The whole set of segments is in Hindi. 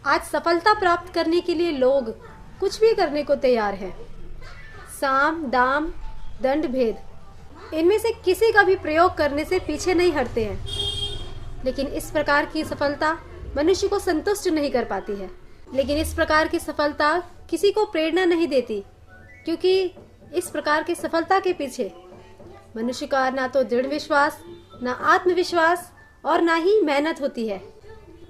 आज सफलता प्राप्त करने के लिए लोग कुछ भी करने को तैयार हैं। साम, दाम, दंड, भेद, इनमें से किसी का भी प्रयोग करने से पीछे नहीं हटते हैं। लेकिन इस प्रकार की सफलता मनुष्य को संतुष्ट नहीं कर पाती है। लेकिन इस प्रकार की सफलता किसी को प्रेरणा नहीं देती, क्योंकि इस प्रकार की सफलता के पीछे मनुष्य का ना तो दृढ़ विश्वास, ना आत्मविश्वास और ना ही मेहनत होती है।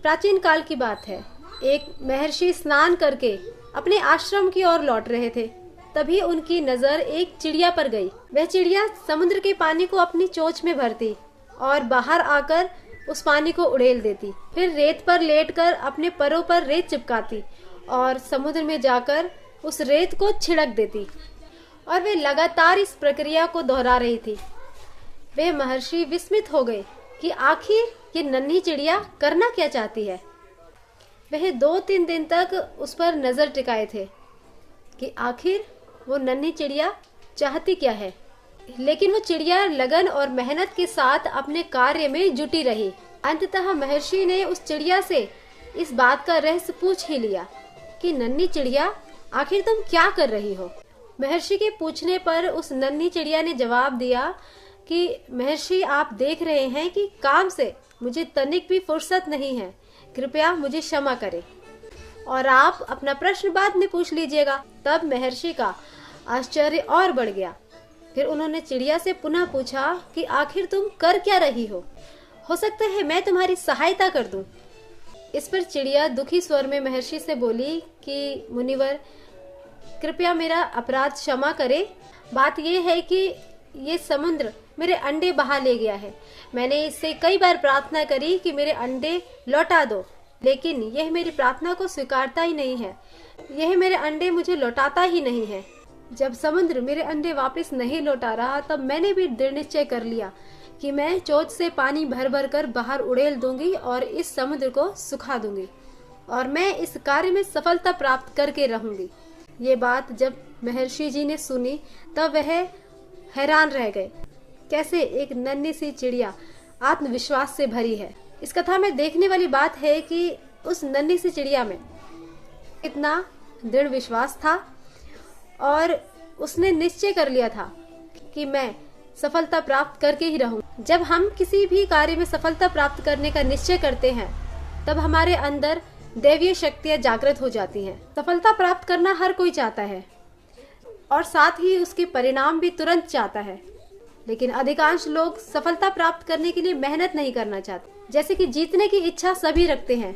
प्राचीन काल की बात है, एक महर्षि स्नान करके अपने आश्रम की ओर लौट रहे थे। तभी उनकी नजर एक चिड़िया पर गई। वह चिड़िया समुद्र के पानी को अपनी चोंच में भरती और बाहर आकर उस पानी को उड़ेल देती। फिर रेत पर लेटकर अपने परों पर रेत चिपकाती और समुद्र में जाकर उस रेत को छिड़क देती। और वे लगातार इस प्रक्रिया को दोहरा रही थी। वे महर्षि विस्मित हो गए कि आखिर ये नन्ही चिड़िया करना क्या चाहती है। वह 2-3 दिन तक उस पर नजर टिकाए थे कि आखिर वो नन्ही चिड़िया चाहती क्या है। लेकिन वो चिड़िया लगन और मेहनत के साथ अपने कार्य में जुटी रही। अंततः महर्षि ने उस चिड़िया से इस बात का रहस्य पूछ ही लिया कि नन्ही चिड़िया, आखिर तुम क्या कर रही हो। महर्षि के पूछने पर उस नन्ही चिड़िया ने जवाब दिया कि महर्षि, आप देख रहे हैं कि काम से मुझे तनिक भी फुर्सत नहीं है, कृपया मुझे क्षमा करें और आप अपना प्रश्न बाद में पूछ लीजिएगा। तब महर्षि का आश्चर्य और बढ़ गया। फिर उन्होंने चिड़िया से पुनः पूछा कि आखिर तुम कर क्या रही हो सकता है मैं तुम्हारी सहायता कर दूं। इस पर चिड़िया दुखी स्वर में महर्षि से बोली कि मुनिवर, कृपया मेरा अपराध क्षमा करें। बात यह है कि ये समुद्र मेरे अंडे बहा ले गया है। मैंने इससे कई बार प्रार्थना करी कि मेरे अंडे लौटा दो, लेकिन यह मेरी प्रार्थना को स्वीकारता ही नहीं है। यह मेरे अंडे मुझे लौटाता ही नहीं है। जब समुद्र मेरे अंडे वापस नहीं लौटा रहा, तब मैंने भी दृढ़ निश्चय कर लिया कि मैं चोंच से पानी भर भर कर बाहर उड़ेल दूंगी और इस समुद्र को सुखा दूंगी और मैं इस कार्य में सफलता प्राप्त करके रहूंगी। ये बात जब महर्षि जी ने सुनी तब वह हैरान रह गए, कैसे एक नन्ही सी चिड़िया आत्मविश्वास से भरी है। इस कथा में देखने वाली बात है कि उस नन्ही सी चिड़िया में इतना दृढ़ विश्वास था और उसने निश्चय कर लिया था कि मैं सफलता प्राप्त करके ही रहूं। जब हम किसी भी कार्य में सफलता प्राप्त करने का निश्चय करते हैं, तब हमारे अंदर दैवीय शक्तियां जागृत हो जाती हैं। सफलता प्राप्त करना हर कोई चाहता है और साथ ही उसके परिणाम भी तुरंत चाहता है। लेकिन अधिकांश लोग सफलता प्राप्त करने के लिए मेहनत नहीं करना चाहते। जैसे कि जीतने की इच्छा सभी रखते हैं,